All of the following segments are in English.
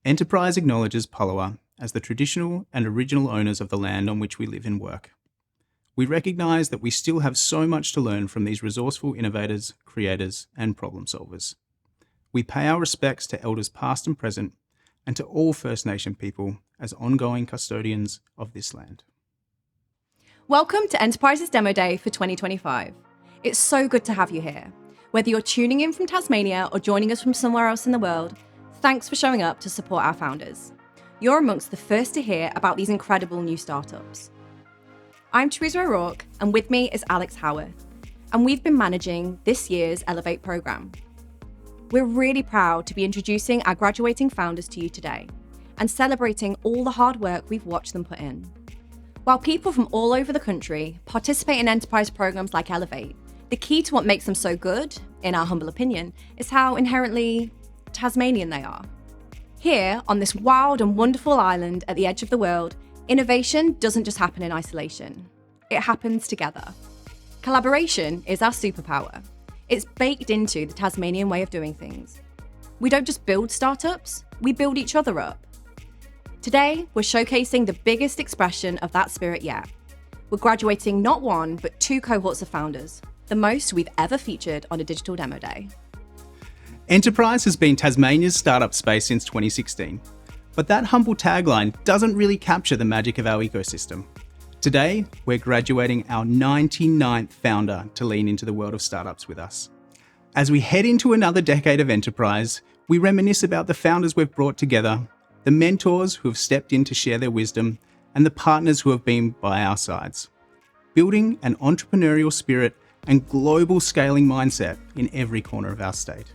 Enterprise acknowledges Palawa as the traditional and original owners of the land on which we live and work. We recognise that we still have so much to learn from these resourceful innovators, creators, and problem solvers. We pay our respects to elders past and present, and to all First Nation people as ongoing custodians of this land. Welcome to Enterprise's Demo Day for 2025. It's so good to have you here. Whether you're tuning in from Tasmania or joining us from somewhere else in the world, thanks for showing up to support our founders. You're amongst the first to hear about these incredible new startups. I'm Teresa O'Rourke, and with me is Alex Howarth, and we've been managing this year's Elevate programme. We're really proud to be introducing our graduating founders to you today and celebrating all the hard work we've watched them put in. While people from all over the country participate in enterprise programmes like Elevate, the key to what makes them so good, in our humble opinion, is how inherently Tasmanian they are. Here, on this wild and wonderful island at the edge of the world, innovation doesn't just happen in isolation. It happens together. Collaboration is our superpower. It's baked into the Tasmanian way of doing things. We don't just build startups, we build each other up. Today, we're showcasing the biggest expression of that spirit yet. We're graduating not one, but 2 cohorts of founders, the most we've ever featured on a digital demo day. Enterprise has been Tasmania's startup space since 2016, but that humble tagline doesn't really capture the magic of our ecosystem. Today, we're graduating our 99th founder to lean into the world of startups with us. As we head into another decade of enterprise, we reminisce about the founders we've brought together, the mentors who have stepped in to share their wisdom, and the partners who have been by our sides, building an entrepreneurial spirit and global scaling mindset in every corner of our state.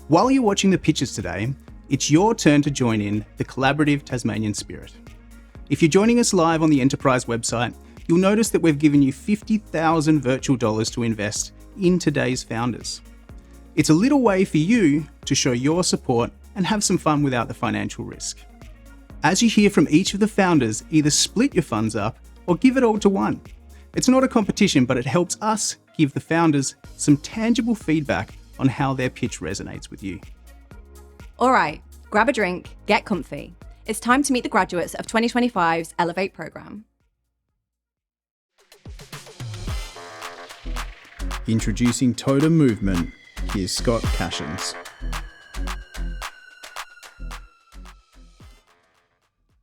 While you're watching the pitches today, it's your turn to join in the collaborative Tasmanian spirit. If you're joining us live on the Enterprise website, you'll notice that we've given you 50,000 virtual dollars to invest in today's founders. It's a little way for you to show your support and have some fun without the financial risk. As you hear from each of the founders, either split your funds up or give it all to one. It's not a competition, but it helps us give the founders some tangible feedback on how their pitch resonates with you. All right, grab a drink, get comfy. It's time to meet the graduates of 2025's Elevate programme. Introducing Totem Movement, here's Scott Cashins.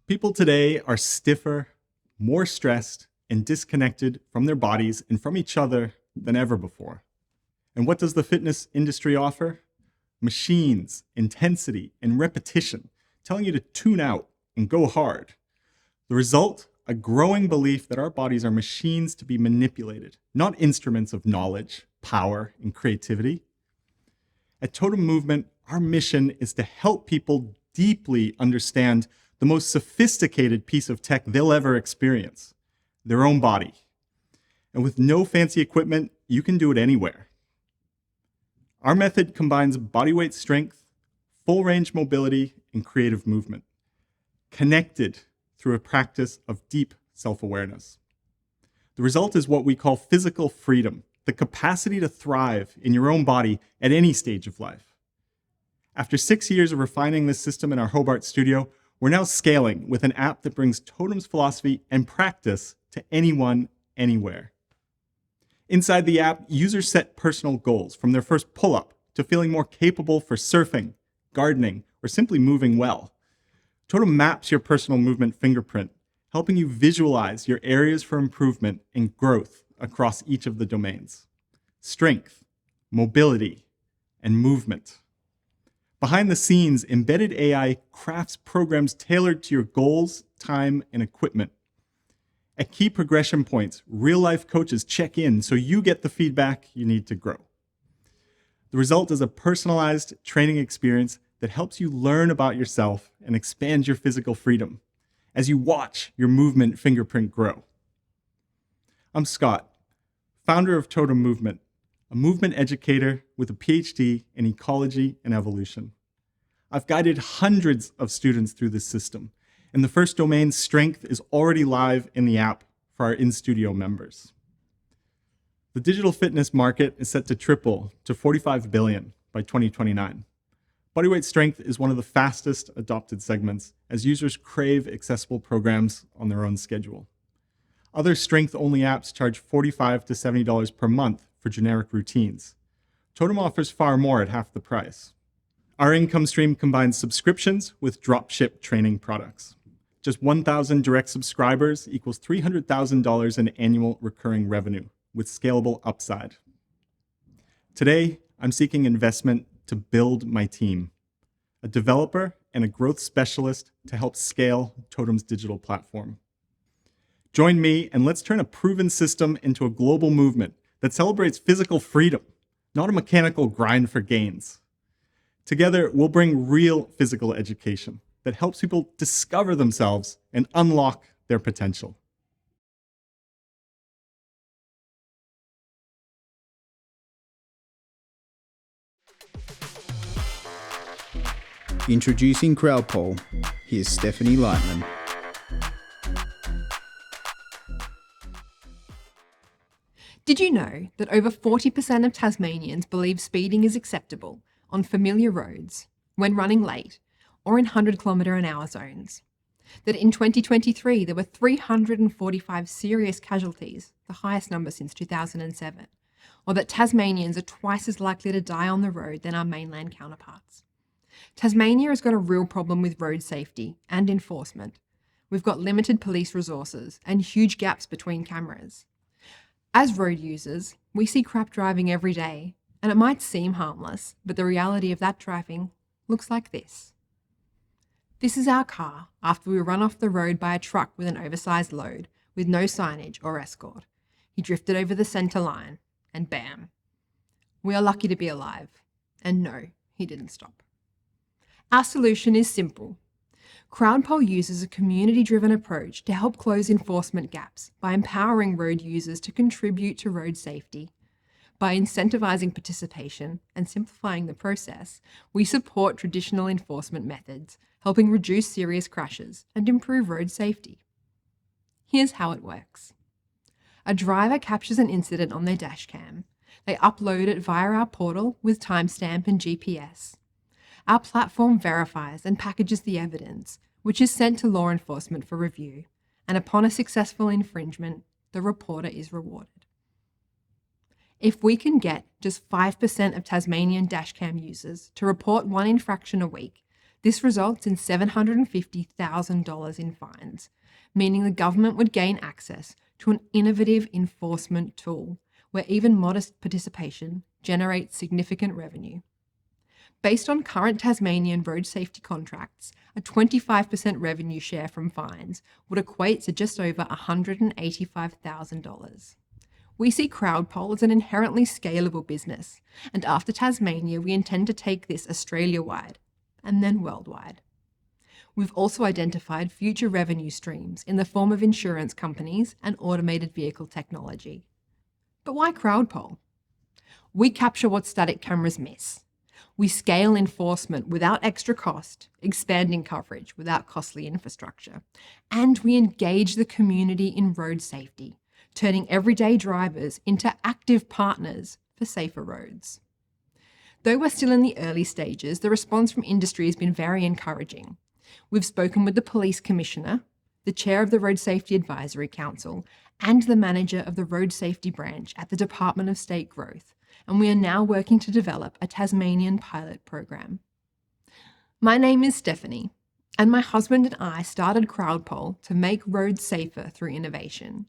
People today are stiffer, more stressed, and disconnected from their bodies and from each other than ever before. And what does the fitness industry offer? Machines, intensity, and repetition, telling you to tune out and go hard. The result? A growing belief that our bodies are machines to be manipulated, not instruments of knowledge, power, and creativity. At Totem Movement, our mission is to help people deeply understand the most sophisticated piece of tech they'll ever experience, their own body. And with no fancy equipment, you can do it anywhere. Our method combines bodyweight strength, full range mobility, and creative movement, connected through a practice of deep self-awareness. The result is what we call physical freedom, the capacity to thrive in your own body at any stage of life. After 6 years of refining this system in our Hobart studio, we're now scaling with an app that brings Totem's philosophy and practice to anyone, anywhere. Inside the app, users set personal goals, from their first pull-up to feeling more capable for surfing, gardening, or simply moving well. Totem maps your personal movement fingerprint, helping you visualize your areas for improvement and growth across each of the domains: strength, mobility, and movement. Behind the scenes, embedded AI crafts programs tailored to your goals, time, and equipment. At key progression points, real-life coaches check in so you get the feedback you need to grow. The result is a personalized training experience that helps you learn about yourself and expand your physical freedom as you watch your movement fingerprint grow. I'm Scott, founder of Totem Movement, a movement educator with a PhD in ecology and evolution. I've guided hundreds of students through this system, and the first domain, strength, is already live in the app for our in-studio members. The digital fitness market is set to triple to $45 billion by 2029. Bodyweight strength is one of the fastest adopted segments as users crave accessible programs on their own schedule. Other strength-only apps charge $45 to $70 per month for generic routines. Totem offers far more at half the price. Our income stream combines subscriptions with dropship training products. Just 1,000 direct subscribers equals $300,000 in annual recurring revenue with scalable upside. Today, I'm seeking investment to build my team, a developer and a growth specialist to help scale Totem's digital platform. Join me and let's turn a proven system into a global movement that celebrates physical freedom, not a mechanical grind for gains. Together, we'll bring real physical education that helps people discover themselves and unlock their potential. Introducing Crowdpole, here's Stephanie Lightman. Did you know that over 40% of Tasmanians believe speeding is acceptable on familiar roads, when running late, or in 100km/h zones? That in 2023 there were 345 serious casualties, the highest number since 2007, or that Tasmanians are twice as likely to die on the road than our mainland counterparts? Tasmania has got a real problem with road safety and enforcement. We've got limited police resources and huge gaps between cameras. As road users, we see crap driving every day, and it might seem harmless, but the reality of that driving looks like this. This is our car after we were run off the road by a truck with an oversized load with no signage or escort. He drifted over the centre line, and bam. We are lucky to be alive. And no, he didn't stop. Our solution is simple. Crowdpole uses a community-driven approach to help close enforcement gaps by empowering road users to contribute to road safety. By incentivising participation and simplifying the process, we support traditional enforcement methods, helping reduce serious crashes and improve road safety. Here's how it works. A driver captures an incident on their dashcam. They upload it via our portal with timestamp and GPS. Our platform verifies and packages the evidence, which is sent to law enforcement for review, and upon a successful infringement, the reporter is rewarded. If we can get just 5% of Tasmanian dashcam users to report one infraction a week, this results in $750,000 in fines, meaning the government would gain access to an innovative enforcement tool where even modest participation generates significant revenue. Based on current Tasmanian road safety contracts, a 25% revenue share from fines would equate to just over $185,000. We see Crowdpole as an inherently scalable business, and after Tasmania, we intend to take this Australia-wide and then worldwide. We've also identified future revenue streams in the form of insurance companies and automated vehicle technology. But why Crowdpole? We capture what static cameras miss. We scale enforcement without extra cost, expanding coverage without costly infrastructure, and we engage the community in road safety, turning everyday drivers into active partners for safer roads. Though we're still in the early stages, the response from industry has been very encouraging. We've spoken with the Police Commissioner, the Chair of the Road Safety Advisory Council, and the Manager of the Road Safety Branch at the Department of State Growth, and we are now working to develop a Tasmanian pilot program. My name is Stephanie, and my husband and I started Crowdpole to make roads safer through innovation.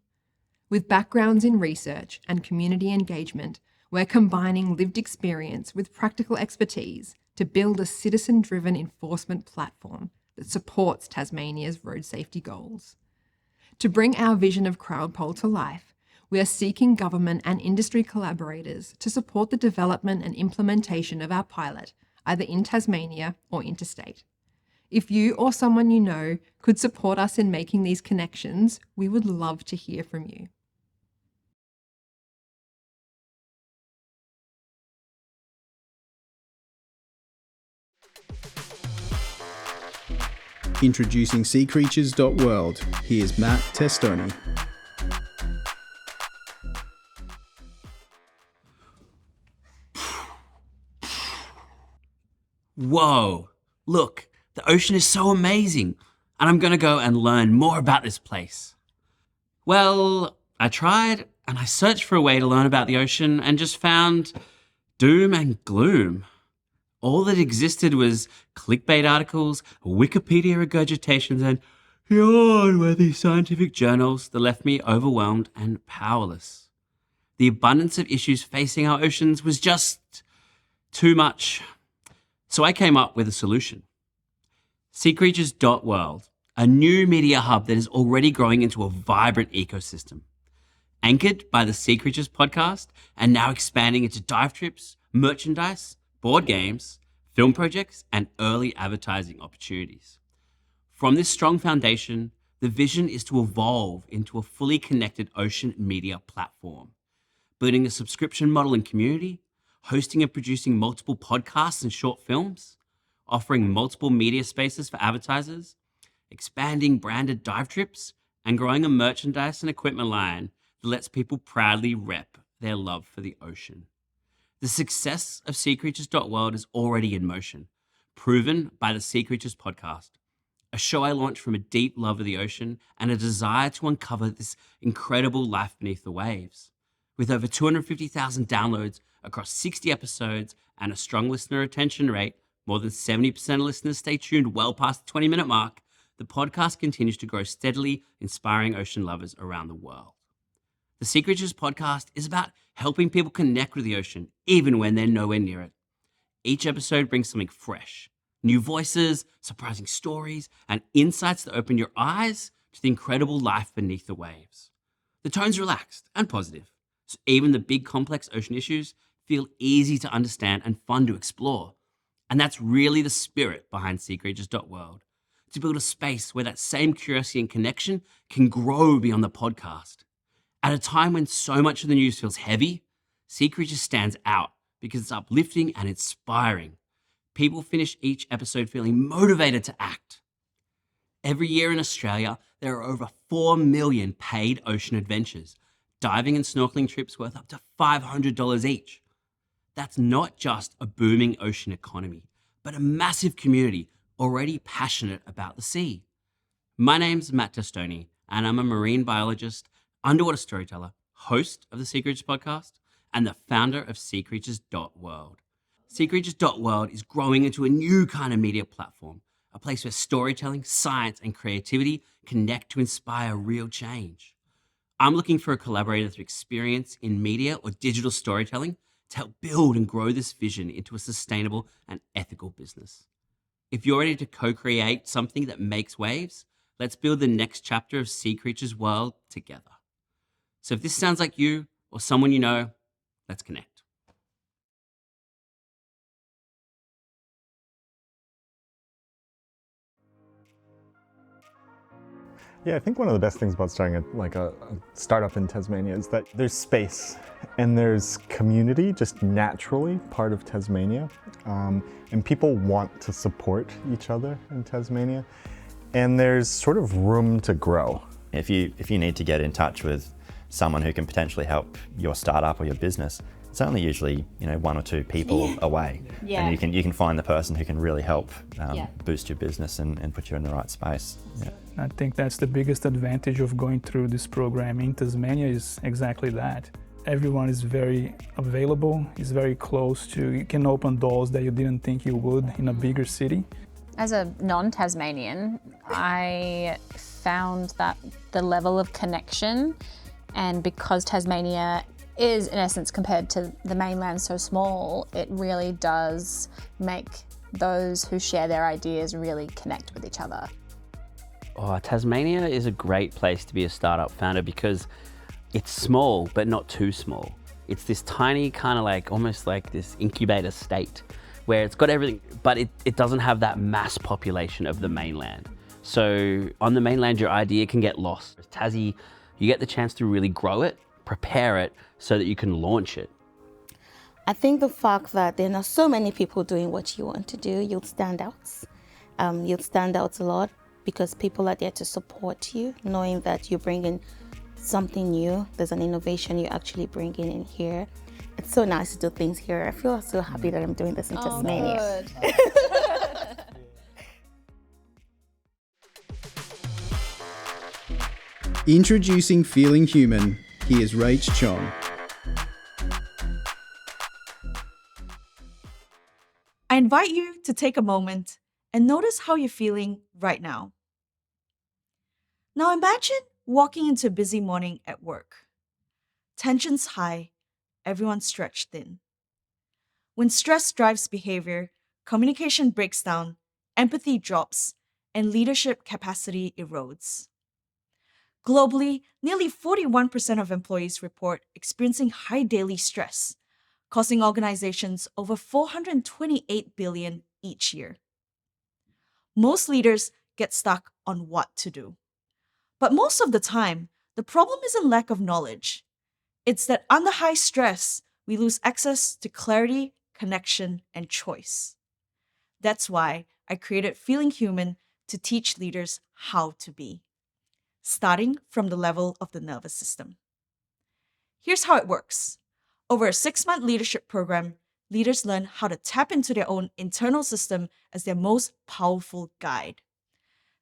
With backgrounds in research and community engagement, we're combining lived experience with practical expertise to build a citizen-driven enforcement platform that supports Tasmania's road safety goals. To bring our vision of Crowdpole to life, we are seeking government and industry collaborators to support the development and implementation of our pilot, either in Tasmania or interstate. If you or someone you know could support us in making these connections, we would love to hear from you. Introducing seacreatures.world, here's Matt Testoni. Whoa, look, the ocean is so amazing, and I'm gonna go and learn more about this place. Well, I tried, and I searched for a way to learn about the ocean and just found doom and gloom. All that existed was clickbait articles, Wikipedia regurgitations, and yawn-worthy scientific journals that left me overwhelmed and powerless. The abundance of issues facing our oceans was just too much. So I came up with a solution. SeaCreatures.world, a new media hub that is already growing into a vibrant ecosystem. Anchored by the Sea Creatures podcast and now expanding into dive trips, merchandise, board games, film projects, and early advertising opportunities. From this strong foundation, the vision is to evolve into a fully connected ocean media platform, building a subscription model and community, hosting and producing multiple podcasts and short films, offering multiple media spaces for advertisers, expanding branded dive trips, and growing a merchandise and equipment line that lets people proudly rep their love for the ocean. The success of SeaCreatures.world is already in motion, proven by the Sea Creatures podcast, a show I launched from a deep love of the ocean and a desire to uncover this incredible life beneath the waves. With over 250,000 downloads across 60 episodes and a strong listener retention rate, more than 70% of listeners stay tuned well past the 20-minute mark, the podcast continues to grow steadily, inspiring ocean lovers around the world. The Sea Creatures podcast is about helping people connect with the ocean, even when they're nowhere near it. Each episode brings something fresh, new voices, surprising stories, and insights that open your eyes to the incredible life beneath the waves. The tone's relaxed and positive, so even the big complex ocean issues feel easy to understand and fun to explore. And that's really the spirit behind SeaCreatures.world, to build a space where that same curiosity and connection can grow beyond the podcast. At a time when so much of the news feels heavy, Sea Creatures stands out because it's uplifting and inspiring. People finish each episode feeling motivated to act. Every year in Australia, there are over 4 million paid ocean adventures, diving and snorkeling trips worth up to $500 each. That's not just a booming ocean economy, but a massive community already passionate about the sea. My name's Matt Testoni, and I'm a marine biologist, underwater storyteller, host of the Sea Creatures podcast, and the founder of SeaCreatures.world. SeaCreatures.world is growing into a new kind of media platform, a place where storytelling, science, and creativity connect to inspire real change. I'm looking for a collaborator with experience in media or digital storytelling to help build and grow this vision into a sustainable and ethical business. If you're ready to co-create something that makes waves, let's build the next chapter of Sea Creatures World together. So if this sounds like you or someone you know, let's connect. Yeah, I think one of the best things about starting a startup in Tasmania is that there's space and there's community just naturally part of Tasmania. And people want to support each other in Tasmania. And there's sort of room to grow. If you need to get in touch with someone who can potentially help your startup or your business, it's only usually 1 or 2 people away. Yeah. And you can find the person who can really help boost your business and put you in the right space. Yeah. I think that's the biggest advantage of going through this program in Tasmania is exactly that. Everyone is very available, is very close to, you can open doors that you didn't think you would in a bigger city. As a non-Tasmanian, I found that the level of connection, and because Tasmania is in essence compared to the mainland so small, it really does make those who share their ideas really connect with each other. Oh, Tasmania is a great place to be a startup founder because it's small, but not too small. It's this tiny kind of almost like this incubator state where it's got everything, but it doesn't have that mass population of the mainland. So on the mainland, your idea can get lost. Tassie, you get the chance to really grow it, prepare it so that you can launch it. I think the fact that there are not so many people doing what you want to do, you'll stand out. You'll stand out a lot because people are there to support you, knowing that you're bringing something new. There's an innovation you're actually bringing in here. It's so nice to do things here. I feel so happy that I'm doing this in Tasmania. Good. Introducing Feeling Human, here's Rach Chong. I invite you to take a moment and notice how you're feeling right now. Now imagine walking into a busy morning at work. Tension's high, everyone's stretched thin. When stress drives behavior, communication breaks down, empathy drops, and leadership capacity erodes. Globally, nearly 41% of employees report experiencing high daily stress, costing organizations over $428 billion each year. Most leaders get stuck on what to do. But most of the time, the problem isn't lack of knowledge. It's that under high stress, we lose access to clarity, connection, and choice. That's why I created Feeling Human to teach leaders how to be, starting from the level of the nervous system. Here's how it works. Over a 6-month leadership program, leaders learn how to tap into their own internal system as their most powerful guide.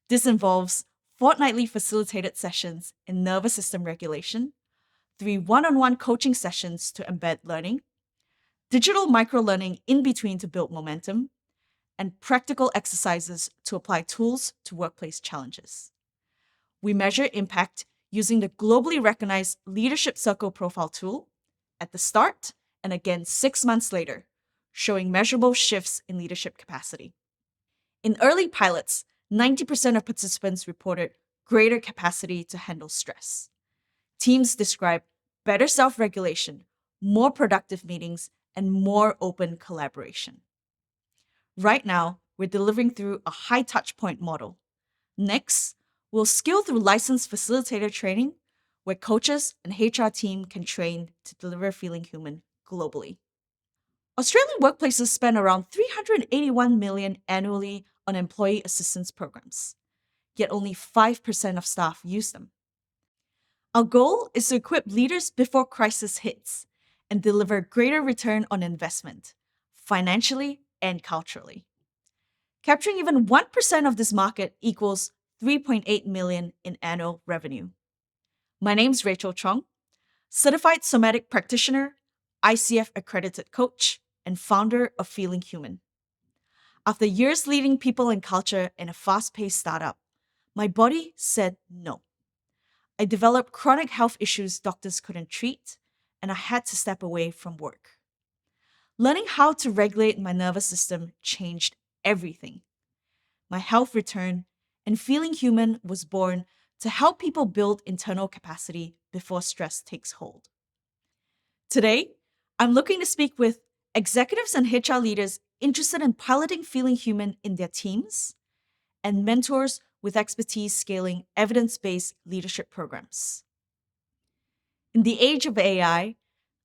This involves fortnightly facilitated sessions in nervous system regulation, 3 one-on-one coaching sessions to embed learning, digital micro-learning in between to build momentum, and practical exercises to apply tools to workplace challenges. We measure impact using the globally recognized Leadership Circle Profile tool at the start and again 6 months later, showing measurable shifts in leadership capacity. In early pilots, 90% of participants reported greater capacity to handle stress. Teams describe better self-regulation, more productive meetings, and more open collaboration. Right now, we're delivering through a high touch point model. Next, we'll scale through licensed facilitator training, where coaches and HR team can train to deliver Feeling Human globally. Australian workplaces spend around $381 million annually on employee assistance programs, yet only 5% of staff use them. Our goal is to equip leaders before crisis hits and deliver greater return on investment, financially and culturally. Capturing even 1% of this market equals $3.8 million in annual revenue. My name's Rachel Chong, certified somatic practitioner, ICF accredited coach, and founder of Feeling Human. After years leading people and culture in a fast-paced startup, my body said no. I developed chronic health issues doctors couldn't treat, and I had to step away from work. Learning how to regulate my nervous system changed everything. My health returned, and Feeling Human was born to help people build internal capacity before stress takes hold. Today, I'm looking to speak with executives and HR leaders interested in piloting Feeling Human in their teams, and mentors with expertise scaling evidence-based leadership programs. In the age of AI,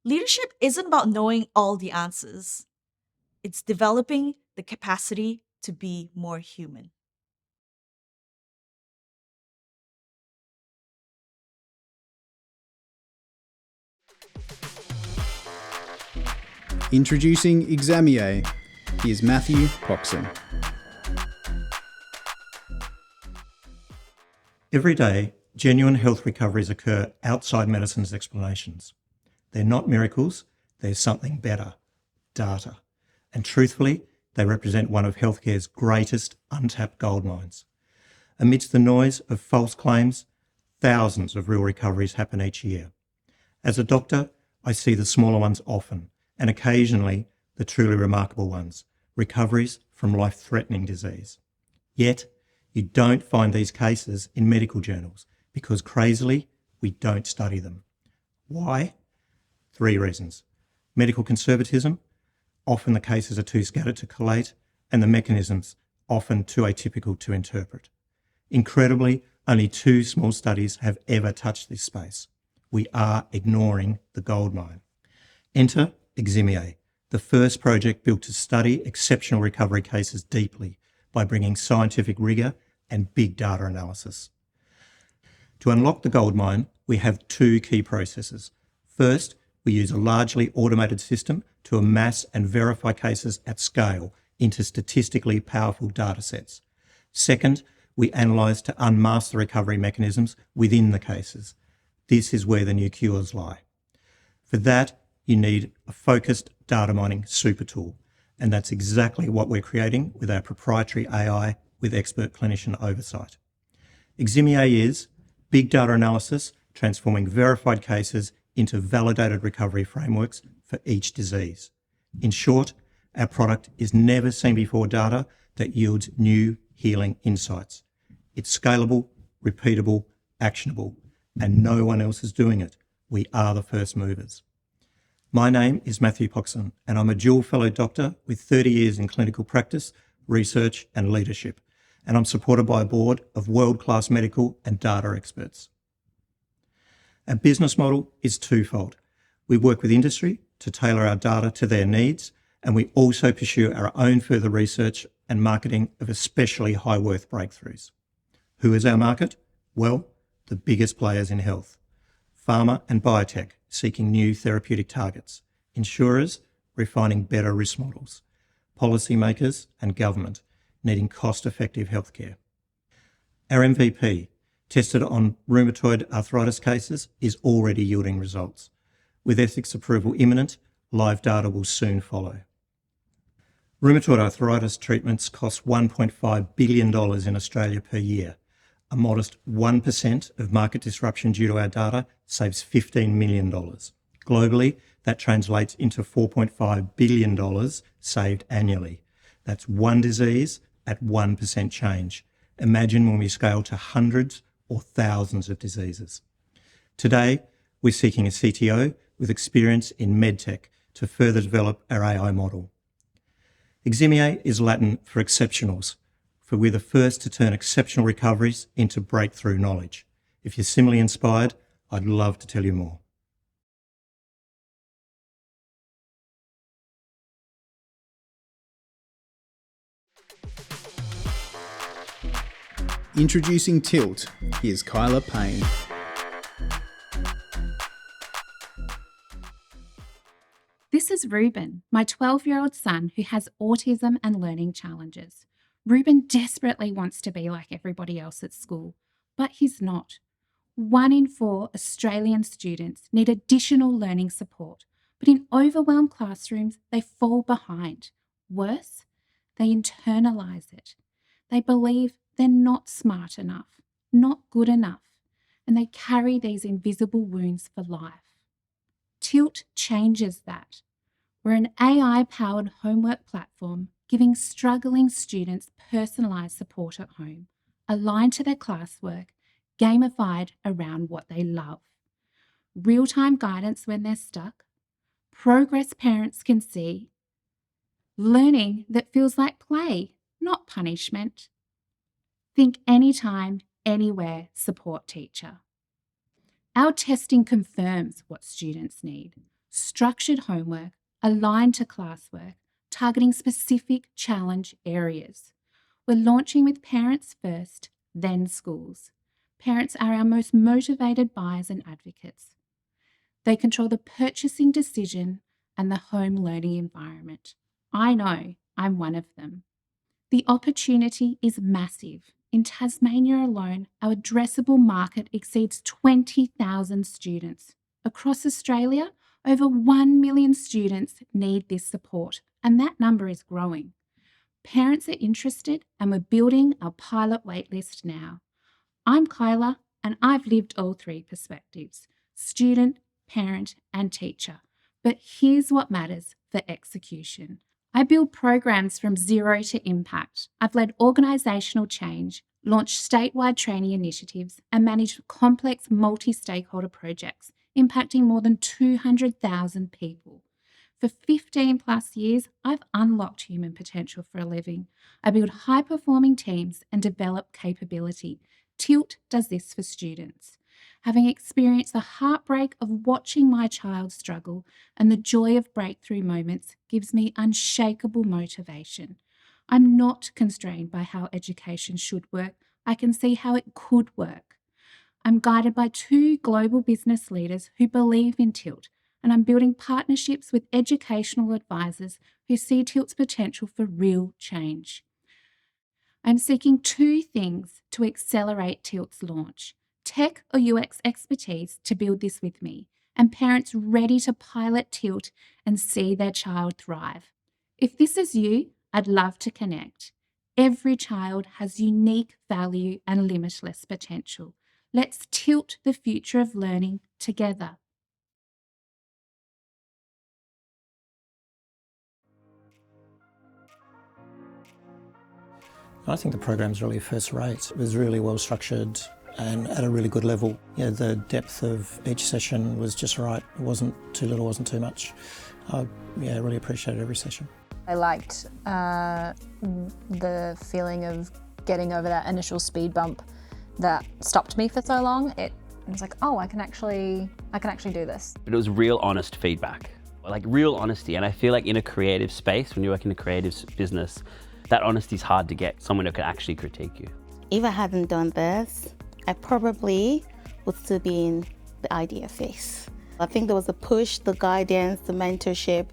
leadership isn't about knowing all the answers. It's developing the capacity to be more human. Introducing Eximiae, here's Matthew Coxon. Every day, genuine health recoveries occur outside medicine's explanations. They're not miracles, they're something better, data. And truthfully, they represent one of healthcare's greatest untapped goldmines. Amidst the noise of false claims, thousands of real recoveries happen each year. As a doctor, I see the smaller ones often, and occasionally the truly remarkable ones, recoveries from life-threatening disease. Yet, you don't find these cases in medical journals because, crazily, we don't study them. Why? 3 reasons. Medical conservatism, often the cases are too scattered to collate, and the mechanisms often too atypical to interpret. Incredibly, only 2 small studies have ever touched this space. We are ignoring the goldmine. Enter Eximiae, the first project built to study exceptional recovery cases deeply by bringing scientific rigour and big data analysis. To unlock the goldmine, we have 2 key processes. First, we use a largely automated system to amass and verify cases at scale into statistically powerful data sets. Second, we analyse to unmask the recovery mechanisms within the cases. This is where the new cures lie. For that, you need a focused data mining super tool, and that's exactly what we're creating with our proprietary AI with expert clinician oversight. Eximiae is big data analysis transforming verified cases into validated recovery frameworks for each disease. In short, our product is never seen before data that yields new healing insights. It's scalable, repeatable, actionable, and no one else is doing it. We are the first movers. My name is Matthew Poxon, and I'm a dual fellow doctor with 30 years in clinical practice, research and leadership, and I'm supported by a board of world-class medical and data experts. Our business model is twofold. We work with industry to tailor our data to their needs, and we also pursue our own further research and marketing of especially high-worth breakthroughs. Who is our market? Well, the biggest players in health. Pharma and biotech seeking new therapeutic targets. Insurers refining better risk models. Policymakers and government needing cost-effective healthcare. Our MVP, tested on rheumatoid arthritis cases, is already yielding results. With ethics approval imminent, live data will soon follow. Rheumatoid arthritis treatments cost $1.5 billion in Australia per year. A modest 1% of market disruption due to our data saves $15 million. Globally, that translates into $4.5 billion saved annually. That's one disease at 1% change. Imagine when we scale to hundreds or thousands of diseases. Today, we're seeking a CTO with experience in medtech to further develop our AI model. Eximiae is Latin for exceptionals, for we're the first to turn exceptional recoveries into breakthrough knowledge. If you're similarly inspired, I'd love to tell you more. Introducing Tilt, here's Kyla Payne. This is Ruben, my 12-year-old son who has autism and learning challenges. Ruben desperately wants to be like everybody else at school, but he's not. 1 in 4 Australian students need additional learning support, but in overwhelmed classrooms, they fall behind. Worse, they internalise it. They believe they're not smart enough, not good enough, and they carry these invisible wounds for life. Tilt changes that. We're an AI-powered homework platform giving struggling students personalised support at home, aligned to their classwork, gamified around what they love. Real-time guidance when they're stuck, progress parents can see, learning that feels like play, not punishment. Think anytime, anywhere support teacher. Our testing confirms what students need. Structured homework, aligned to classwork, targeting specific challenge areas. We're launching with parents first, then schools. Parents are our most motivated buyers and advocates. They control the purchasing decision and the home learning environment. I know I'm one of them. The opportunity is massive. In Tasmania alone, our addressable market exceeds 20,000 students. Across Australia, over 1 million students need this support, and that number is growing. Parents are interested, and we're building our pilot waitlist now. I'm Kyla, and I've lived all 3 perspectives: student, parent, and teacher. But here's what matters for execution. I build programs from zero to impact. I've led organisational change, launched statewide training initiatives, and managed complex multi-stakeholder projects impacting more than 200,000 people. For 15 plus years, I've unlocked human potential for a living. I build high-performing teams and develop capability. Tilt does this for students. Having experienced the heartbreak of watching my child struggle and the joy of breakthrough moments gives me unshakable motivation. I'm not constrained by how education should work. I can see how it could work. I'm guided by 2 global business leaders who believe in Tilt, and I'm building partnerships with educational advisors who see Tilt's potential for real change. I'm seeking 2 things to accelerate Tilt's launch: tech or UX expertise to build this with me, and parents ready to pilot Tilt and see their child thrive. If this is you, I'd love to connect. Every child has unique value and limitless potential. Let's tilt the future of learning together. I think the program's really first rate. It was really well structured and at a really good level. Yeah, the depth of each session was just right. It wasn't too little, wasn't too much. I really appreciated every session. I liked the feeling of getting over that initial speed bump that stopped me for so long. It was like, oh, I can actually do this. But it was real honest feedback, like real honesty. And I feel like in a creative space, when you work in a creative business, that honesty is hard to get, someone who can actually critique you. If I hadn't done this, I probably would still be in the idea phase. I think there was a push, the guidance, the mentorship,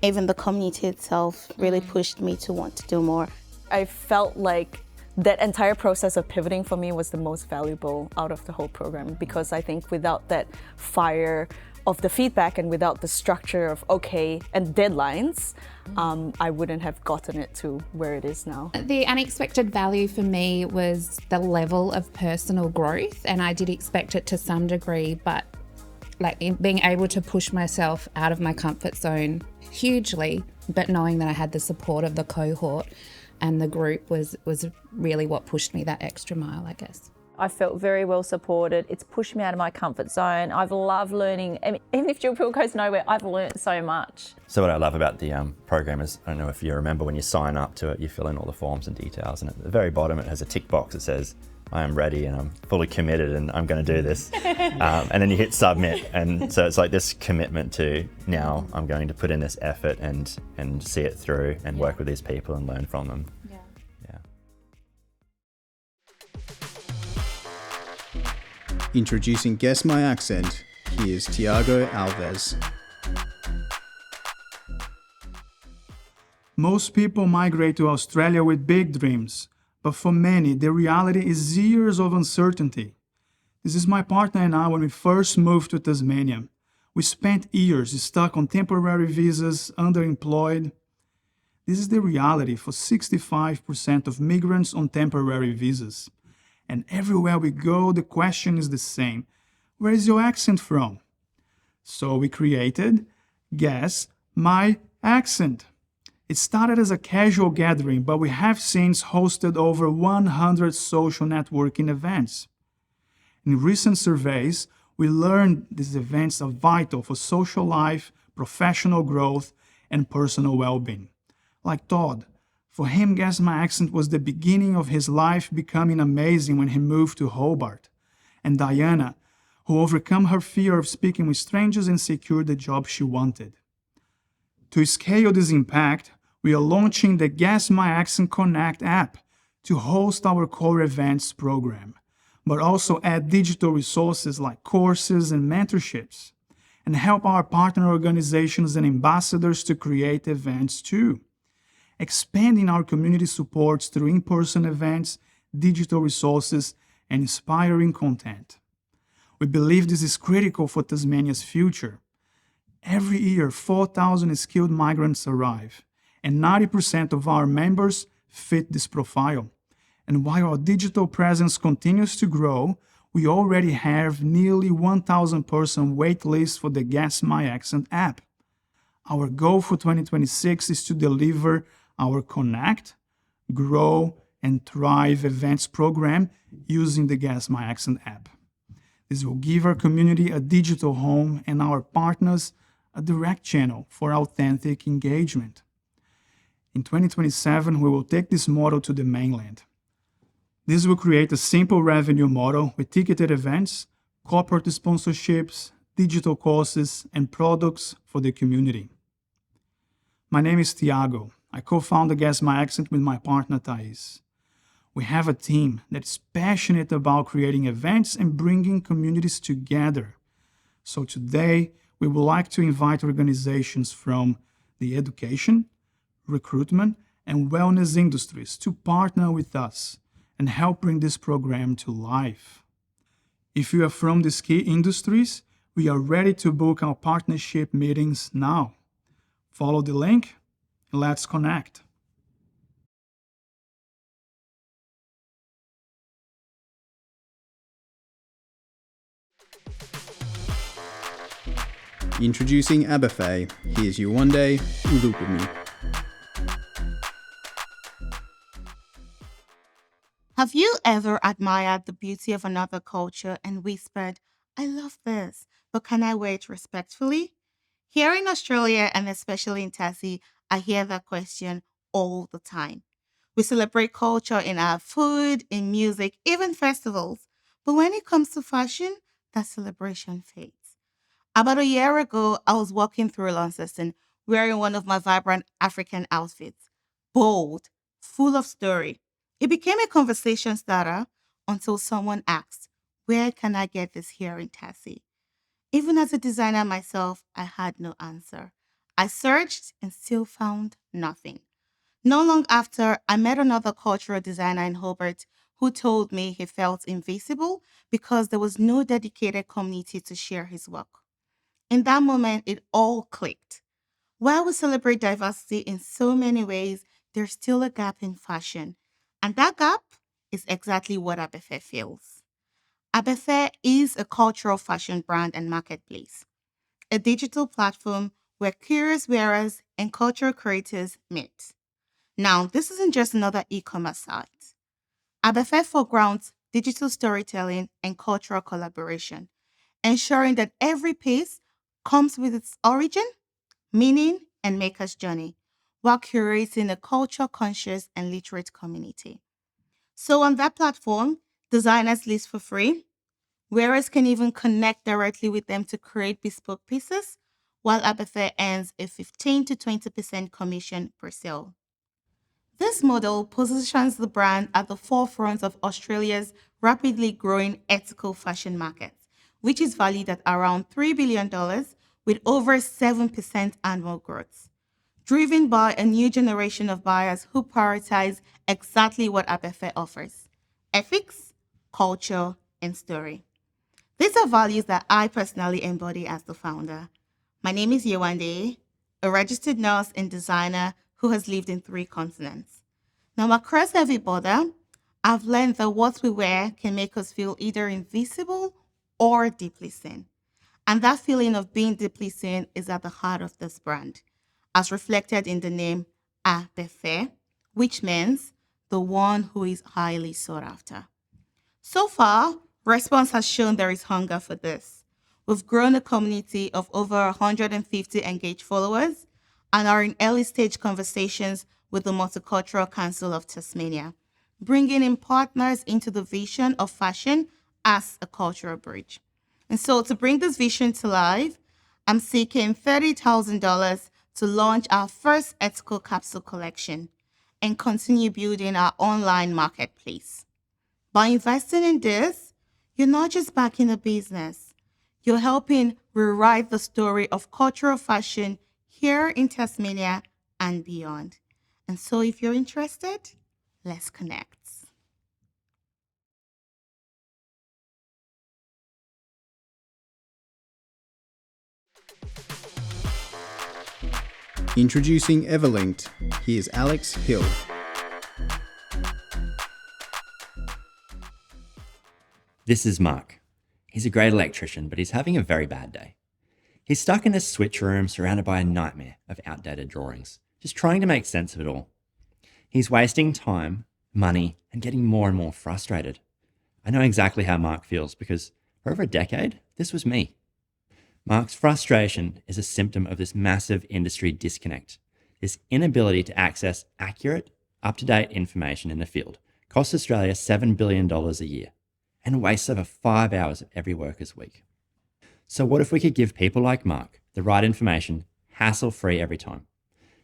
even the community itself really pushed me to want to do more. I felt like that entire process of pivoting for me was the most valuable out of the whole program, because I think without that fire of the feedback and without the structure of and deadlines, I wouldn't have gotten it to where it is now. The unexpected value for me was the level of personal growth, and I did expect it to some degree, but like being able to push myself out of my comfort zone hugely, but knowing that I had the support of the cohort and the group was really what pushed me that extra mile, I guess. I felt very well supported. It's pushed me out of my comfort zone. I've loved learning. I mean, even if Dual Pill goes nowhere, I've learned so much. So what I love about the program is, I don't know if you remember, when you sign up to it, you fill in all the forms and details, and at the very bottom it has a tick box that says, I am ready and I'm fully committed and I'm going to do this. And then you hit submit, and so it's like this commitment to, now I'm going to put in this effort and see it through and work with these people and learn from them. Introducing Guess My Accent, here's Tiago Alves. Most people migrate to Australia with big dreams, but for many, the reality is years of uncertainty. This is my partner and I when we first moved to Tasmania. We spent years stuck on temporary visas, underemployed. This is the reality for 65% of migrants on temporary visas. And everywhere we go, the question is the same. Where is your accent from? So we created Guess My Accent. It started as a casual gathering, but we have since hosted over 100 social networking events. In recent surveys, we learned these events are vital for social life, professional growth, and personal well-being. Like Todd, for him, Guess My Accent was the beginning of his life becoming amazing when he moved to Hobart. And Diana, who overcame her fear of speaking with strangers and secured the job she wanted. To scale this impact, we are launching the Guess My Accent Connect app to host our core events program, but also add digital resources like courses and mentorships, and help our partner organizations and ambassadors to create events too. Expanding our community supports through in-person events, digital resources, and inspiring content. We believe this is critical for Tasmania's future. Every year, 4,000 skilled migrants arrive, and 90% of our members fit this profile. And while our digital presence continues to grow, we already have nearly 1,000-person wait list for the Guess My Accent app. Our goal for 2026 is to deliver our Connect, Grow, and Thrive events program using the Guess My Accent app. This will give our community a digital home and our partners a direct channel for authentic engagement. In 2027, we will take this model to the mainland. This will create a simple revenue model with ticketed events, corporate sponsorships, digital courses, and products for the community. My name is Tiago. I co-founded Guess My Accent with my partner Thais. We have a team that is passionate about creating events and bringing communities together. So today, We would like to invite organizations from the education, recruitment, and wellness industries to partner with us and help bring this program to life. If you are from these key industries, we are ready to book our partnership meetings now. Follow the link and let's connect. Introducing Abbef. Here's Yuwande Ulukumi. Have you ever admired the beauty of another culture and whispered, I love this, but can I wear it respectfully? Here in Australia, and especially in Tassie, I hear that question all the time. We celebrate culture in our food, in music, even festivals. But when it comes to fashion, that celebration fades. About a year ago, I was walking through Launceston wearing one of my vibrant African outfits. Bold, full of story. It became a conversation starter until someone asked, where can I get this here in Tassie? Even as a designer myself, I had no answer. I searched and still found nothing. Not long after, I met another cultural designer in Hobart who told me he felt invisible because there was no dedicated community to share his work. In that moment, it all clicked. While we celebrate diversity in so many ways, there's still a gap in fashion. And that gap is exactly what Abbef feels. Abbef is a cultural fashion brand and marketplace, a digital platform where curious wearers and cultural creators meet. Now, this isn't just another e-commerce site. Abbef foregrounds digital storytelling and cultural collaboration, ensuring that every piece comes with its origin, meaning, and maker's journey, while curating a culture-conscious and literate community. So on that platform, designers list for free, wearers can even connect directly with them to create bespoke pieces, while Abbef earns a 15 to 20% commission per sale. This model positions the brand at the forefront of Australia's rapidly growing ethical fashion market, which is valued at around $3 billion with over 7% annual growth, driven by a new generation of buyers who prioritize exactly what Abbef offers: ethics, culture, and story. These are values that I personally embody as the founder. My name is Yuwande, a registered nurse and designer who has lived in 3 continents. Now, across every border, I've learned that what we wear can make us feel either invisible or deeply seen. And that feeling of being deeply seen is at the heart of this brand, as reflected in the name Abbef, which means the one who is highly sought after. So far, response has shown there is hunger for this. We've grown a community of over 150 engaged followers and are in early stage conversations with the Multicultural Council of Tasmania, bringing in partners into the vision of fashion as a cultural bridge. And so to bring this vision to life, I'm seeking $30,000 to launch our first ethical capsule collection and continue building our online marketplace. By investing in this, you're not just backing a business, you're helping rewrite the story of cultural fashion here in Tasmania and beyond. And so if you're interested, let's connect. Introducing EverLink. Here's Alex Hill. This is Mark. He's a great electrician, but he's having a very bad day. He's stuck in a switch room surrounded by a nightmare of outdated drawings, just trying to make sense of it all. He's wasting time, money, and getting more and more frustrated. I know exactly how Mark feels because for over a decade, this was me. Mark's frustration is a symptom of this massive industry disconnect. This inability to access accurate, up-to-date information in the field costs Australia $7 billion a year and wastes over 5 hours of every worker's week. So what if we could give people like Mark the right information, hassle-free every time?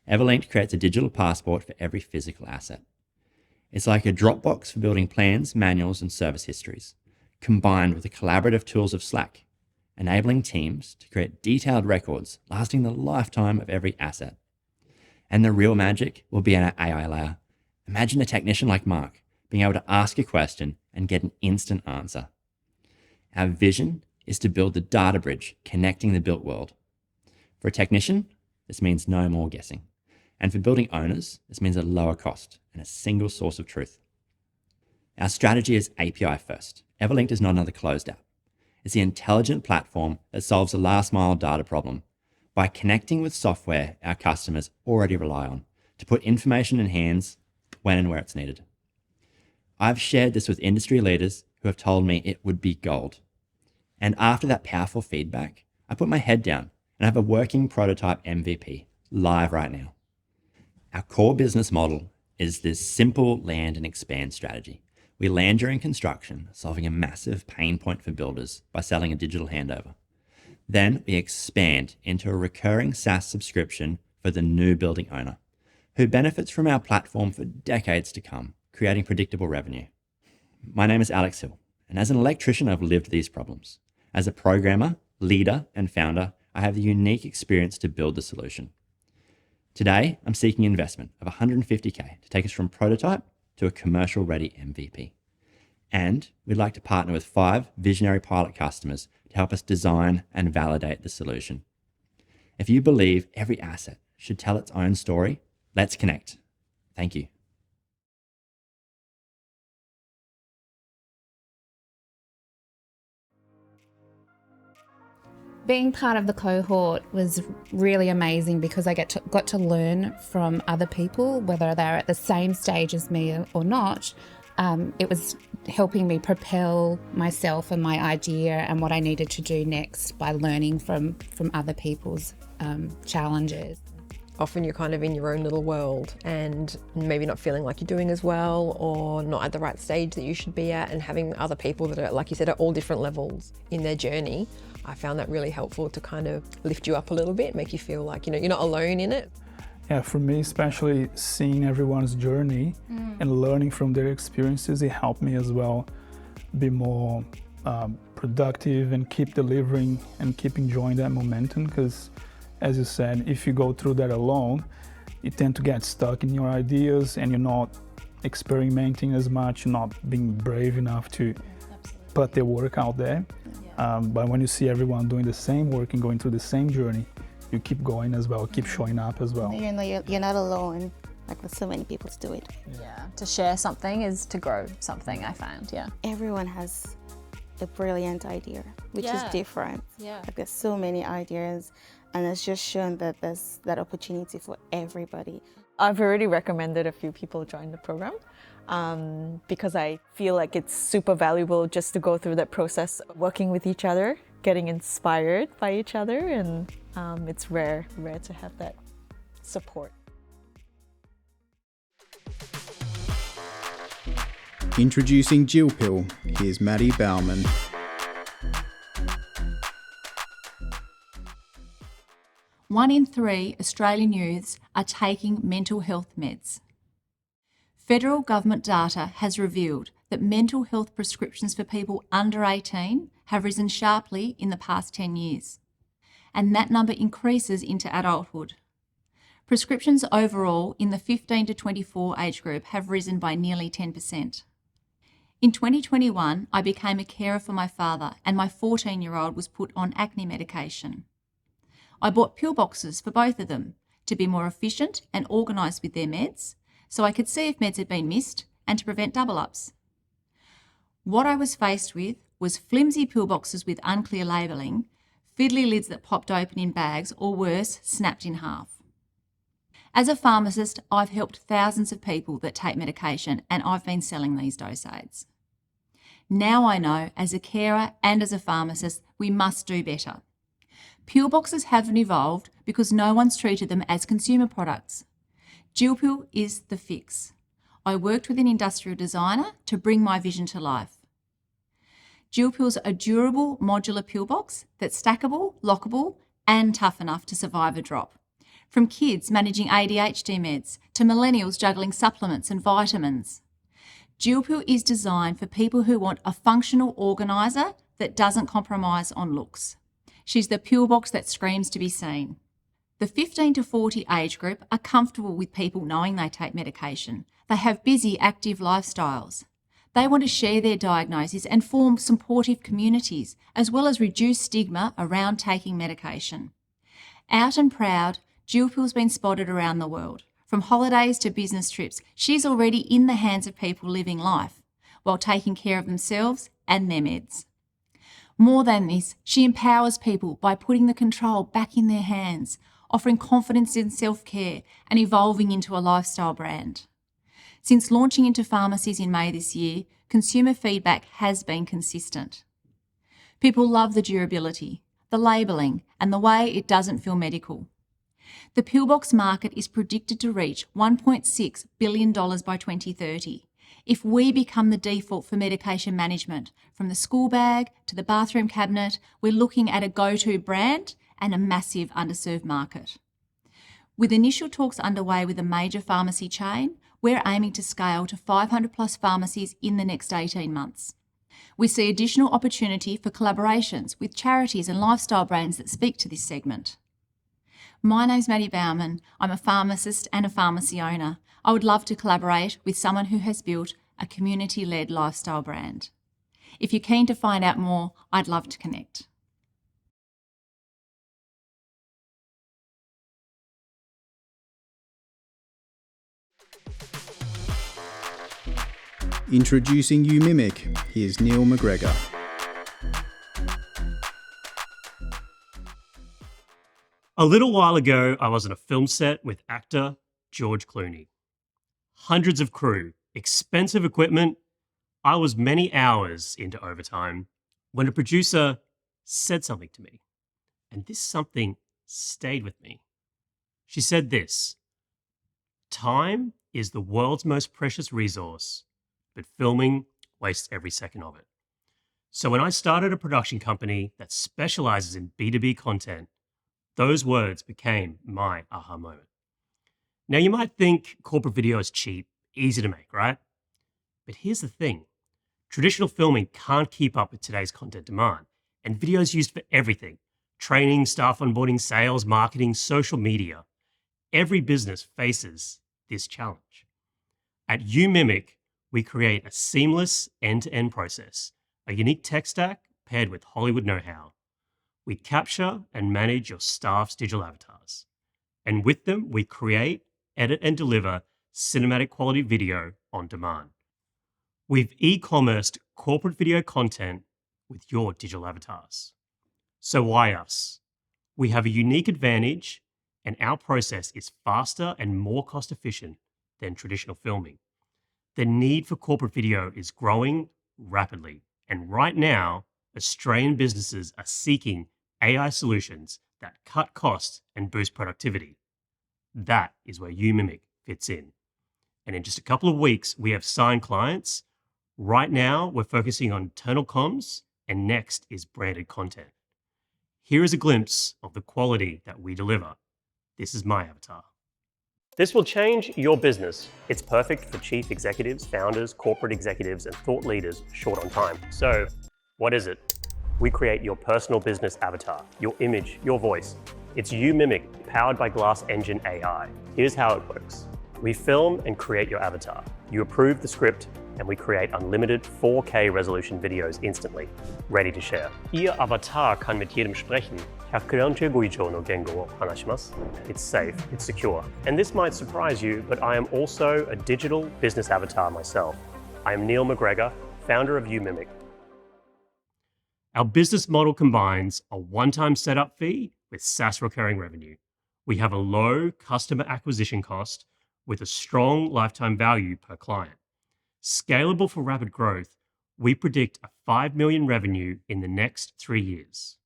EverLink creates a digital passport for every physical asset. It's like a Dropbox for building plans, manuals, and service histories, combined with the collaborative tools of Slack enabling teams to create detailed records lasting the lifetime of every asset. And the real magic will be in our AI layer. Imagine a technician like Mark being able to ask a question and get an instant answer. Our vision is to build the data bridge connecting the built world. For a technician, this means no more guessing. And for building owners, this means a lower cost and a single source of truth. Our strategy is API first. EverLink is not another closed app. It's the intelligent platform that solves the last mile data problem by connecting with software our customers already rely on to put information in hands when and where it's needed. I've shared this with industry leaders who have told me it would be gold. And after that powerful feedback, I put my head down and have a working prototype MVP live right now. Our core business model is this simple land and expand strategy. We land during construction, solving a massive pain point for builders by selling a digital handover. Then we expand into a recurring SaaS subscription for the new building owner, who benefits from our platform for decades to come, creating predictable revenue. My name is Alex Hill, and as an electrician, I've lived these problems. As a programmer, leader, and founder, I have the unique experience to build the solution. Today, I'm seeking investment of $150K to take us from prototype to a commercial-ready MVP. And we'd like to partner with 5 visionary pilot customers to help us design and validate the solution. If you believe every asset should tell its own story, let's connect. Thank you. Being part of the cohort was really amazing because I got to learn from other people, whether they're at the same stage as me or not. It was helping me propel myself and my idea and what I needed to do next by learning from other people's challenges. Often you're kind of in your own little world and maybe not feeling like you're doing as well or not at the right stage that you should be at, and having other people that are, like you said, at all different levels in their journey. I found that really helpful to kind of lift you up a little bit, make you feel like, you're not alone in it. Yeah, for me, especially seeing everyone's journey and learning from their experiences, it helped me as well be more productive and keep delivering and keep enjoying that momentum. Because, as you said, if you go through that alone, you tend to get stuck in your ideas and you're not experimenting as much, not being brave enough to put their work out there. But when you see everyone doing the same work and going through the same journey, you keep going as well, keep showing up as well. You're not alone. Like, there's so many people to do it. Yeah, to share something is to grow something, I found, yeah. Everyone has a brilliant idea, which is different. Yeah. Like, there's so many ideas, and it's just shown that there's that opportunity for everybody. I've already recommended a few people join the program because I feel like it's super valuable just to go through that process of working with each other, getting inspired by each other, and it's rare to have that support. Introducing Jill Pill, here's Maddie Bauman. One in 3 Australian youths are taking mental health meds. Federal government data has revealed that mental health prescriptions for people under 18 have risen sharply in the past 10 years, and that number increases into adulthood. Prescriptions overall in the 15 to 24 age group have risen by nearly 10%. In 2021, I became a carer for my father, and my 14-year-old was put on acne medication. I bought pill boxes for both of them to be more efficient and organised with their meds, so I could see if meds had been missed and to prevent double-ups. What I was faced with was flimsy pill boxes with unclear labelling, fiddly lids that popped open in bags, or worse, snapped in half. As a pharmacist, I've helped thousands of people that take medication, and I've been selling these dose aids. Now I know, as a carer and as a pharmacist, we must do better. Pill boxes haven't evolved because no one's treated them as consumer products. Jill Pill is the fix. I worked with an industrial designer to bring my vision to life. Jill Pill's a durable modular pill box that's stackable, lockable, and tough enough to survive a drop. From kids managing ADHD meds to millennials juggling supplements and vitamins. Jill Pill is designed for people who want a functional organiser that doesn't compromise on looks. She's the pillbox that screams to be seen. The 15 to 40 age group are comfortable with people knowing they take medication. They have busy, active lifestyles. They want to share their diagnoses and form supportive communities, as well as reduce stigma around taking medication. Out and proud, Jill Pill's been spotted around the world. From holidays to business trips, she's already in the hands of people living life, while taking care of themselves and their meds. More than this, she empowers people by putting the control back in their hands, offering confidence in self-care and evolving into a lifestyle brand. Since launching into pharmacies in May this year, consumer feedback has been consistent. People love the durability, the labelling, and the way it doesn't feel medical. The pillbox market is predicted to reach $1.6 billion by 2030. If we become the default for medication management, from the school bag to the bathroom cabinet, we're looking at a go-to brand and a massive underserved market. With initial talks underway with a major pharmacy chain, we're aiming to scale to 500 plus pharmacies in the next 18 months. We see additional opportunity for collaborations with charities and lifestyle brands that speak to this segment. My name's Maddie Bauman. I'm a pharmacist and a pharmacy owner. I would love to collaborate with someone who has built a community-led lifestyle brand. If you're keen to find out more, I'd love to connect. Introducing EverLink, here's Neil McGregor. A little while ago, I was on a film set with actor George Clooney. Hundreds of crew, expensive equipment. I was many hours into overtime when a producer said something to me, and this something stayed with me. She said this: "Time is the world's most precious resource, but filming wastes every second of it." So when I started a production company that specializes in B2B content, those words became my aha moment. Now, you might think corporate video is cheap, easy to make, right? But here's the thing. Traditional filming can't keep up with today's content demand, and video is used for everything: training, staff onboarding, sales, marketing, social media. Every business faces this challenge. At EverLink, we create a seamless end-to-end process, a unique tech stack paired with Hollywood know-how. We capture and manage your staff's digital avatars. And with them, we create, edit, and deliver cinematic quality video on demand. We've e-commerced corporate video content with your digital avatars. So why us? We have a unique advantage, and our process is faster and more cost efficient than traditional filming. The need for corporate video is growing rapidly, and right now, Australian businesses are seeking AI solutions that cut costs and boost productivity. That is where EverLink fits in. And in just a couple of weeks, we have signed clients. Right now, we're focusing on internal comms, and next is branded content. Here is a glimpse of the quality that we deliver. This is my avatar. This will change your business. It's perfect for chief executives, founders, corporate executives, and thought leaders short on time. So, what is it? We create your personal business avatar, your image, your voice. It's EverLink, powered by Glass Engine AI. Here's how it works. We film and create your avatar. You approve the script, and we create unlimited 4K resolution videos instantly, ready to share. Ihr Avatar kann mit jedem sprechen. It's safe, it's secure. And this might surprise you, but I am also a digital business avatar myself. I am Neil McGregor, founder of EverLink. Our business model combines a one-time setup fee with SaaS recurring revenue. We have a low customer acquisition cost with a strong lifetime value per client. Scalable for rapid growth, we predict a $5 million revenue in the next 3 years.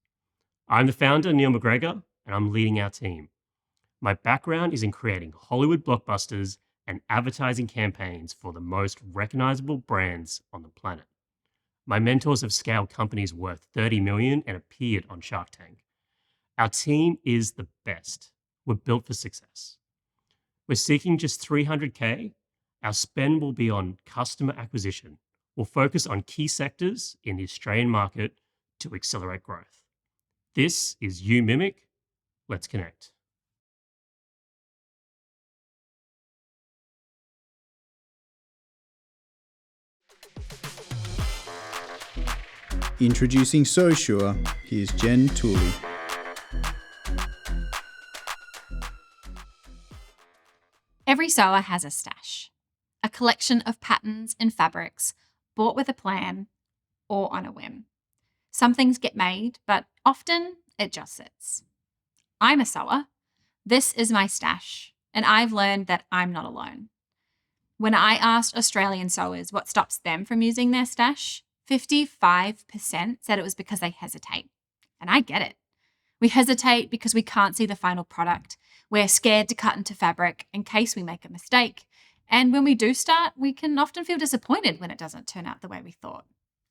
I'm the founder, Neil McGregor, and I'm leading our team. My background is in creating Hollywood blockbusters and advertising campaigns for the most recognizable brands on the planet. My mentors have scaled companies worth $30 million and appeared on Shark Tank. Our team is the best. We're built for success. We're seeking just $300K. Our spend will be on customer acquisition. We'll focus on key sectors in the Australian market to accelerate growth. This is You Mimic. Let's connect. Introducing Sewsure, here's Jen Tooley. Every sewer has a stash, a collection of patterns and fabrics bought with a plan or on a whim. Some things get made, but often it just sits. I'm a sewer. This is my stash, and I've learned that I'm not alone. When I asked Australian sewers what stops them from using their stash, 55% said it was because they hesitate. And I get it. We hesitate because we can't see the final product. We're scared to cut into fabric in case we make a mistake. And when we do start, we can often feel disappointed when it doesn't turn out the way we thought.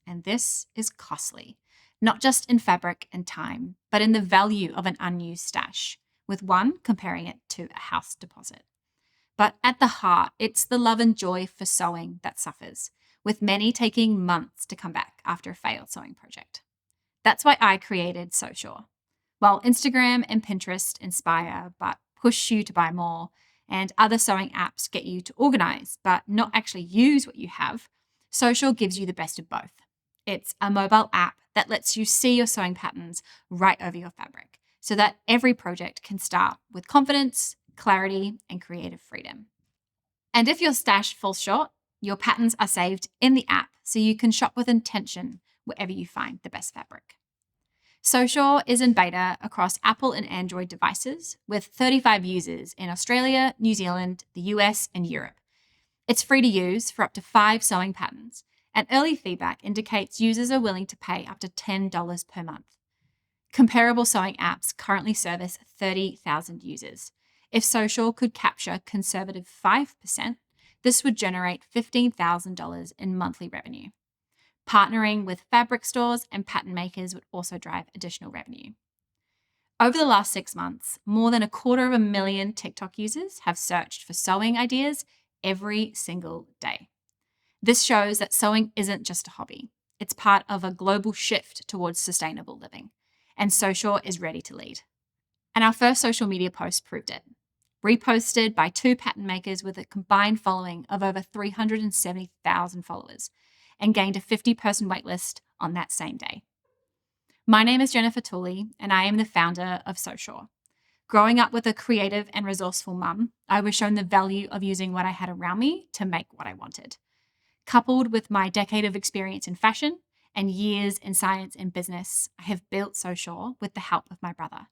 And this is costly, not just in fabric and time, but in the value of an unused stash, with one comparing it to a house deposit. But at the heart, it's the love and joy for sewing that suffers, with many taking months to come back after a failed sewing project. That's why I created Sewsure. While Instagram and Pinterest inspire but push you to buy more, and other sewing apps get you to organize but not actually use what you have, Sewsure gives you the best of both. It's a mobile app that lets you see your sewing patterns right over your fabric, so that every project can start with confidence, clarity, and creative freedom. And if your stash falls short, your patterns are saved in the app so you can shop with intention wherever you find the best fabric. Sewsure is in beta across Apple and Android devices with 35 users in Australia, New Zealand, the US, and Europe. It's free to use for up to 5 sewing patterns, and early feedback indicates users are willing to pay up to $10 per month. Comparable sewing apps currently service 30,000 users. If Sewsure could capture conservative 5%, this would generate $15,000 in monthly revenue. Partnering with fabric stores and pattern makers would also drive additional revenue. Over the last 6 months, more than 250,000 TikTok users have searched for sewing ideas every single day. This shows that sewing isn't just a hobby. It's part of a global shift towards sustainable living, and Sewsure is ready to lead. And our first social media post proved it. Reposted by 2 pattern makers with a combined following of over 370,000 followers, and gained a 50-person waitlist on that same day. My name is Jennifer Tooley, and I am the founder of Sewsure. Growing up with a creative and resourceful mum, I was shown the value of using what I had around me to make what I wanted. Coupled with my decade of experience in fashion and years in science and business, I have built Sewsure with the help of my brother.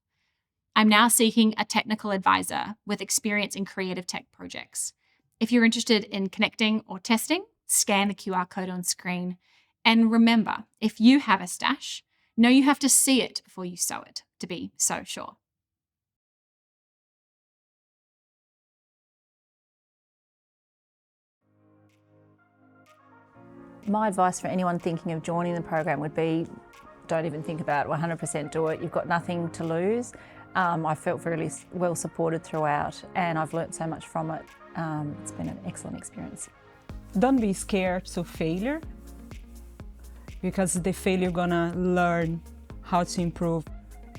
I'm now seeking a technical advisor with experience in creative tech projects. If you're interested in connecting or testing, scan the QR code on screen. And remember, if you have a stash, know you have to see it before you sew it to be so sure. My advice for anyone thinking of joining the program would be, don't even think about it, 100% do it. You've got nothing to lose. I felt really well supported throughout, and I've learnt so much from it. It's been an excellent experience. Don't be scared to failure, because the failure gonna learn how to improve.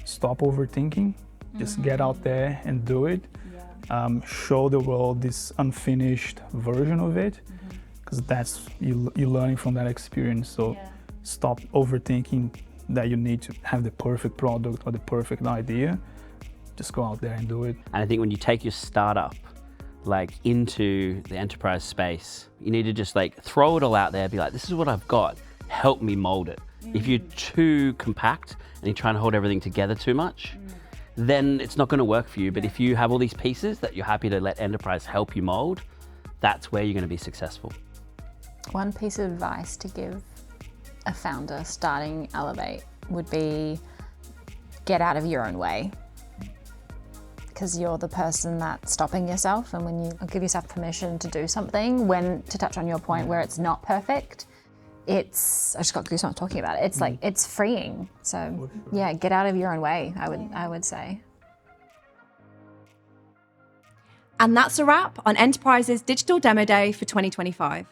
Stop overthinking, just get out there and do it. Show the world this unfinished version of it, because that's you're learning from that experience. So stop overthinking that you need to have the perfect product or the perfect idea. Just go out there and do it. And I think when you take your startup into the enterprise space, you need to just throw it all out there, be like, this is what I've got, help me mold it. If you're too compact and you're trying to hold everything together too much, then it's not going to work for you. But if you have all these pieces that you're happy to let enterprise help you mold, that's where you're going to be successful. One piece of advice to give a founder starting Elevate would be get out of your own way, because you're the person that's stopping yourself. And when you give yourself permission to do something, to touch on your point where it's not perfect, I just got goosebumps talking about it. It's it's freeing. So yeah, get out of your own way, I would say. And that's a wrap on Enterprise's Digital Demo Day for 2025.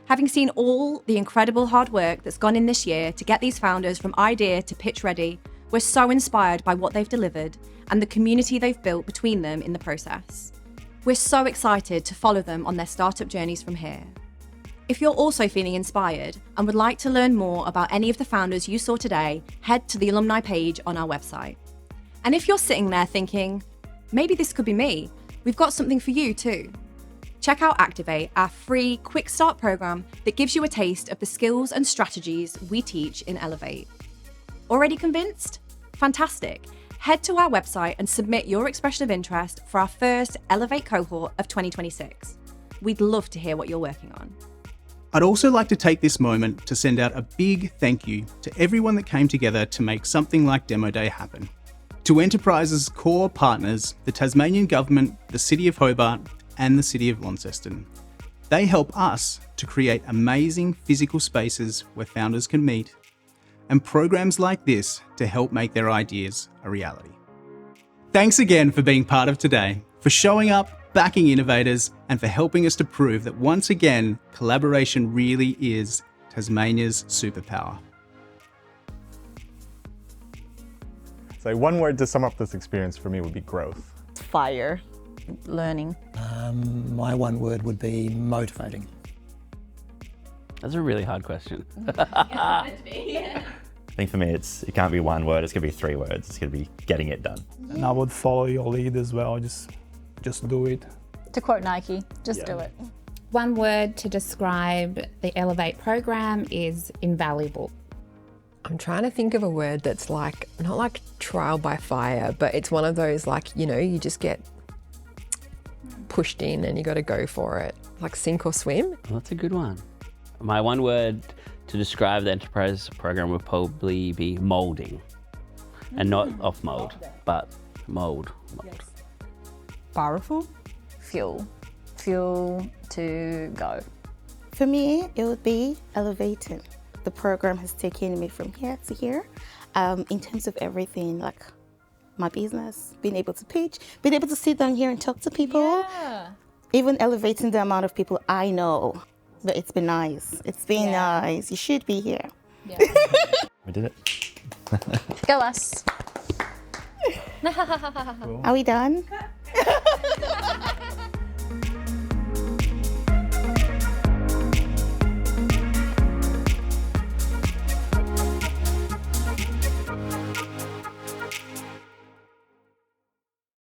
Having seen all the incredible hard work that's gone in this year to get these founders from idea to pitch ready, We're so inspired by what they've delivered and the community they've built between them in the process. We're so excited to follow them on their startup journeys from here. If you're also feeling inspired and would like to learn more about any of the founders you saw today, head to the alumni page on our website. And if you're sitting there thinking, maybe this could be me, we've got something for you too. Check out Activate, our free quick start program that gives you a taste of the skills and strategies we teach in Elevate. Already convinced? Fantastic. Head to our website and submit your expression of interest for our first Elevate cohort of 2026. We'd love to hear what you're working on. I'd also like to take this moment to send out a big thank you to everyone that came together to make something like Demo Day happen. To Enterprise's core partners, the Tasmanian Government, the City of Hobart, and the City of Launceston. They help us to create amazing physical spaces where founders can meet, and programs like this to help make their ideas a reality. Thanks again for being part of today, for showing up, backing innovators, and for helping us to prove that once again, collaboration really is Tasmania's superpower. So one word to sum up this experience for me would be growth. Fire. Learning. My one word would be motivating. That's a really hard question. I think for me, it can't be one word, it's going to be 3 words. It's going to be getting it done. And I would follow your lead as well, just do it. To quote Nike, just do it. One word to describe the Elevate program is invaluable. I'm trying to think of a word that's like, not like trial by fire, but it's one of those like, you just get pushed in and you got to go for it. Like sink or swim. Well, that's a good one. My one word to describe the Enterprise program would probably be moulding. And not off mould, but mould. Powerful. Fuel to go. For me, it would be elevating. The program has taken me from here to here in terms of everything, like my business, being able to pitch, being able to sit down here and talk to people, even elevating the amount of people I know. But it's been nice. It's been nice. You should be here. We did it. Go us. Are we done?